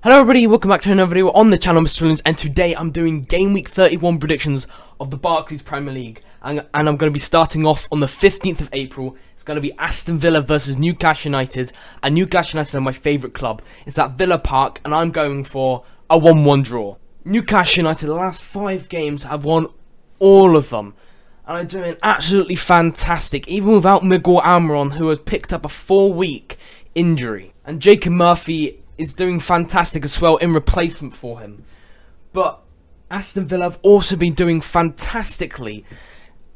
Hello everybody, welcome back to another video on the channel, Mr. Loons, and today I'm doing Game Week 31 predictions of the Barclays Premier League, and I'm going to be starting off on the 15th of April. It's going to be Aston Villa versus Newcastle United, and Newcastle United are my favourite club. It's at Villa Park, and I'm going for a 1-1 draw. Newcastle United, the last 5 games, have won all of them, and are doing absolutely fantastic, even without Miguel Almiron, who has picked up a 4-week injury, and Jacob Murphy is doing fantastic as well in replacement for him. But Aston Villa have also been doing fantastically,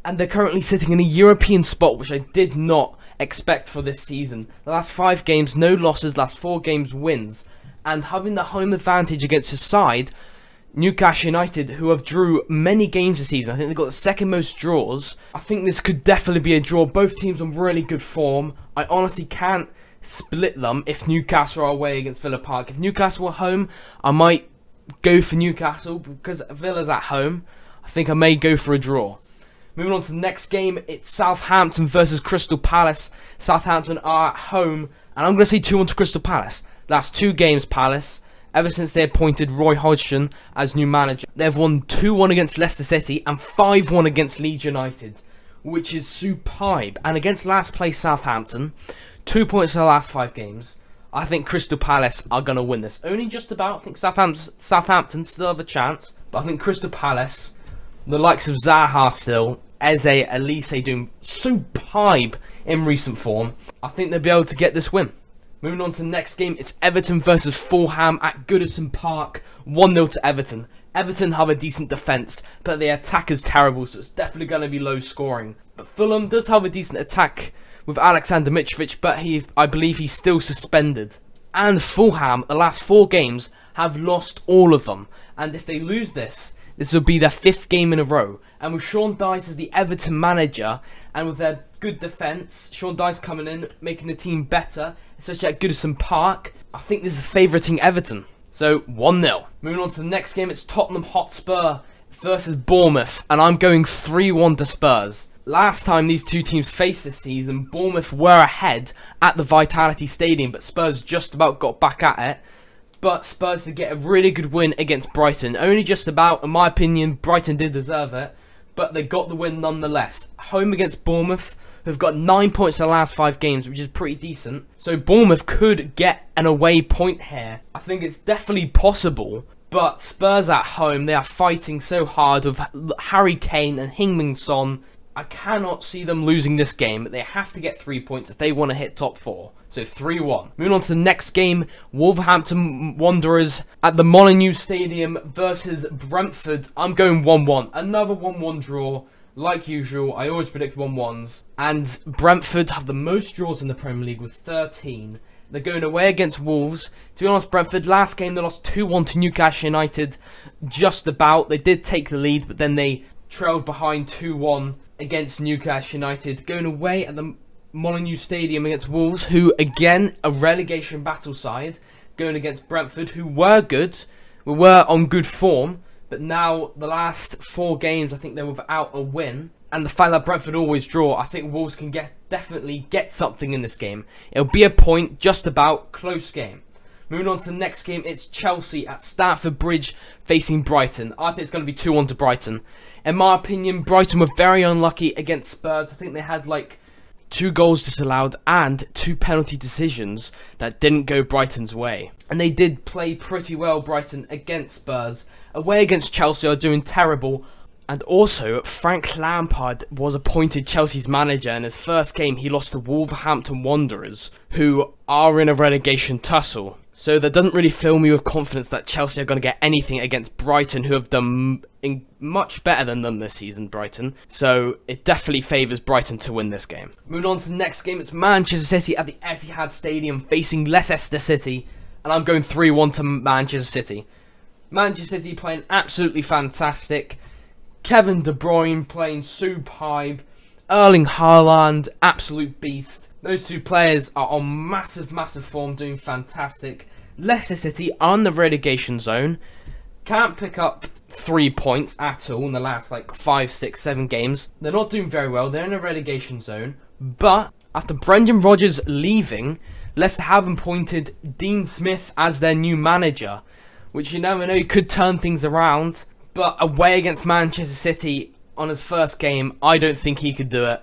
and they're currently sitting in a European spot, which I did not expect for this season. The last 5 games, no losses, last 4 games, wins, and having the home advantage against his side, Newcastle United, who have drew many games this season. I think they've got the second most draws. I think this could definitely be a draw. Both teams on really good form. I honestly can't split them if Newcastle are away against Villa Park. If Newcastle are home, I might go for Newcastle, because Villa's at home. I think I may go for a draw. Moving on to the next game, it's Southampton versus Crystal Palace. Southampton are at home, and I'm going to say 2-1 to Crystal Palace. Last 2 games, Palace, ever since they appointed Roy Hodgson as new manager, they've won 2-1 against Leicester City and 5-1 against Leeds United, which is superb. And against last place Southampton, 2 points in the last 5 games. I think Crystal Palace are going to win this. Only just about. I think Southampton still have a chance. But I think Crystal Palace, the likes of Zaha still, Eze, Elise doing superb in recent form, I think they'll be able to get this win. Moving on to the next game, it's Everton versus Fulham at Goodison Park. 1-0 to Everton. Everton have a decent defence, but the attack is terrible, so it's definitely going to be low scoring. But Fulham does have a decent attack with Alexander Mitrovic, but I believe he's still suspended. And Fulham, the last 4 games, have lost all of them. And if they lose this will be their 5th game in a row. And with Sean Dyche as the Everton manager, and with their good defence, Sean Dyche coming in, making the team better, especially at Goodison Park, I think this is favouriting Everton. So, 1-0. Moving on to the next game, it's Tottenham Hotspur versus Bournemouth, and I'm going 3-1 to Spurs. Last time these two teams faced this season, Bournemouth were ahead at the Vitality Stadium, but Spurs just about got back at it. But Spurs did get a really good win against Brighton. Only just about, in my opinion, Brighton did deserve it, but they got the win nonetheless. Home against Bournemouth, who've got 9 points in the last 5 games, which is pretty decent. So Bournemouth could get an away point here. I think it's definitely possible. But Spurs at home, they are fighting so hard with Harry Kane and Heung-min Son. I cannot see them losing this game, but they have to get 3 points if they want to hit top 4. So 3-1. Moving on to the next game, Wolverhampton Wanderers at the Molineux Stadium versus Brentford. I'm going 1-1. Another 1-1 draw. Like usual, I always predict 1-1s. And Brentford have the most draws in the Premier League with 13. They're going away against Wolves. To be honest, Brentford, last game they lost 2-1 to Newcastle United. Just about. They did take the lead, but then they trailed behind 2-1 against Newcastle United. Going away at the Molineux Stadium against Wolves, who, again, a relegation battle side. Going against Brentford, who were good, were on good form, but now the last 4 games, I think they're without a win. And the fact that Brentford always draw, I think Wolves can definitely get something in this game. It'll be a point, just about, close game. Moving on to the next game, it's Chelsea at Stamford Bridge facing Brighton. I think it's going to be 2-1 to Brighton. In my opinion, Brighton were very unlucky against Spurs. I think they had like 2 goals disallowed and 2 penalty decisions that didn't go Brighton's way. And they did play pretty well, Brighton, against Spurs. Away against Chelsea are doing terrible. And also, Frank Lampard was appointed Chelsea's manager, and his first game he lost to Wolverhampton Wanderers, who are in a relegation tussle. So that doesn't really fill me with confidence that Chelsea are going to get anything against Brighton, who have done much better than them this season, Brighton. So it definitely favours Brighton to win this game. Moving on to the next game, it's Manchester City at the Etihad Stadium facing Leicester City. And I'm going 3-1 to Manchester City. Manchester City playing absolutely fantastic. Kevin De Bruyne playing superb. Erling Haaland, absolute beast. Those 2 players are on massive form, doing fantastic. Leicester City are in the relegation zone. Can't pick up 3 points at all in the last like 5, 6, 7 games. They're not doing very well. They're in a relegation zone. But after Brendan Rodgers leaving, Leicester have appointed Dean Smith as their new manager, which you never know, he could turn things around. But away against Manchester City on his first game, I don't think he could do it.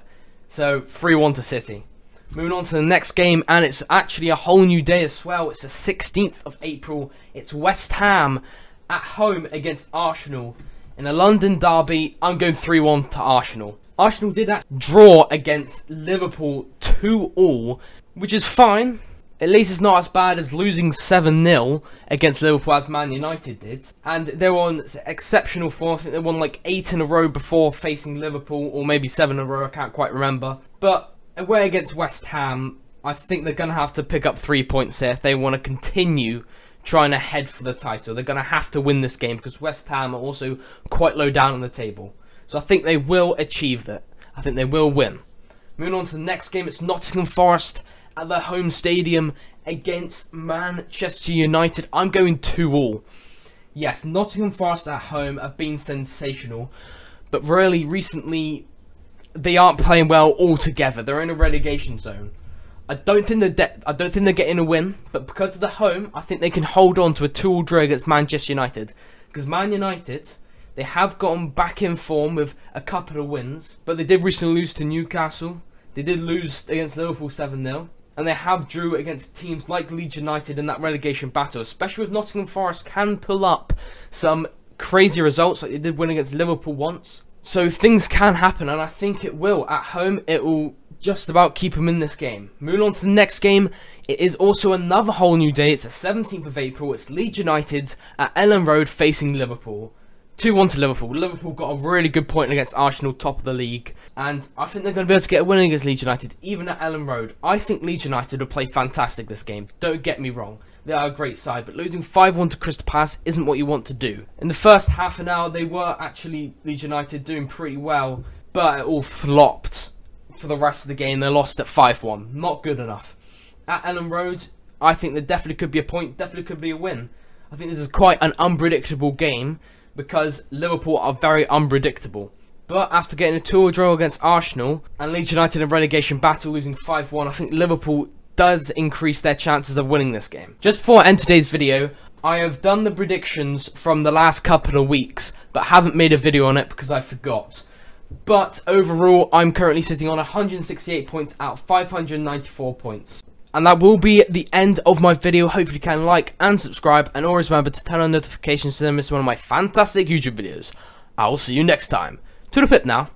So 3-1 to City. Moving on to the next game, and it's actually a whole new day as well. It's the 16th of April. It's West Ham at home against Arsenal. In a London derby, I'm going 3-1 to Arsenal. Arsenal did draw against Liverpool 2-2, which is fine. At least it's not as bad as losing 7-0 against Liverpool as Man United did. And they were on exceptional form. I think they won like 8 in a row before facing Liverpool, or maybe 7 in a row, I can't quite remember. But away against West Ham, I think they're going to have to pick up 3 points here if they want to continue trying to head for the title. They're going to have to win this game because West Ham are also quite low down on the table. So I think they will achieve that. I think they will win. Moving on to the next game, it's Nottingham Forest at their home stadium against Manchester United. I'm going 2-2. Yes, Nottingham Forest at home have been sensational, but really recently they aren't playing well altogether. They're in a relegation zone. I don't think they're getting a win, but because of the home, I think they can hold on to a 2-2 draw against Manchester United. Because Man United, they have gotten back in form with a couple of wins, but they did recently lose to Newcastle. They did lose against Liverpool 7-0. And they have drew against teams like Leeds United in that relegation battle, especially if Nottingham Forest can pull up some crazy results like they did win against Liverpool once. So things can happen, and I think it will. At home, it will just about keep them in this game. Moving on to the next game, it is also another whole new day. It's the 17th of April. It's Leeds United at Ellen Road facing Liverpool. 2-1 to Liverpool. Liverpool got a really good point against Arsenal, top of the league. And I think they're going to be able to get a win against Leeds United, even at Ellen Road. I think Leeds United will play fantastic this game. Don't get me wrong. They are a great side, but losing 5-1 to Crystal Palace isn't what you want to do. In the first half an hour, they were actually, Leeds United, doing pretty well. But it all flopped for the rest of the game. They lost at 5-1. Not good enough. At Ellen Road, I think there definitely could be a point, definitely could be a win. I think this is quite an unpredictable game, because Liverpool are very unpredictable. But after getting a 2-2 draw against Arsenal and Leeds United in a relegation battle losing 5-1, I think Liverpool does increase their chances of winning this game. Just before I end today's video, I have done the predictions from the last couple of weeks, but haven't made a video on it because I forgot. But overall, I'm currently sitting on 168 points out of 594 points. And that will be the end of my video. Hopefully you can like and subscribe, and always remember to turn on notifications so you don't miss one of my fantastic YouTube videos. I'll see you next time. To the pip now.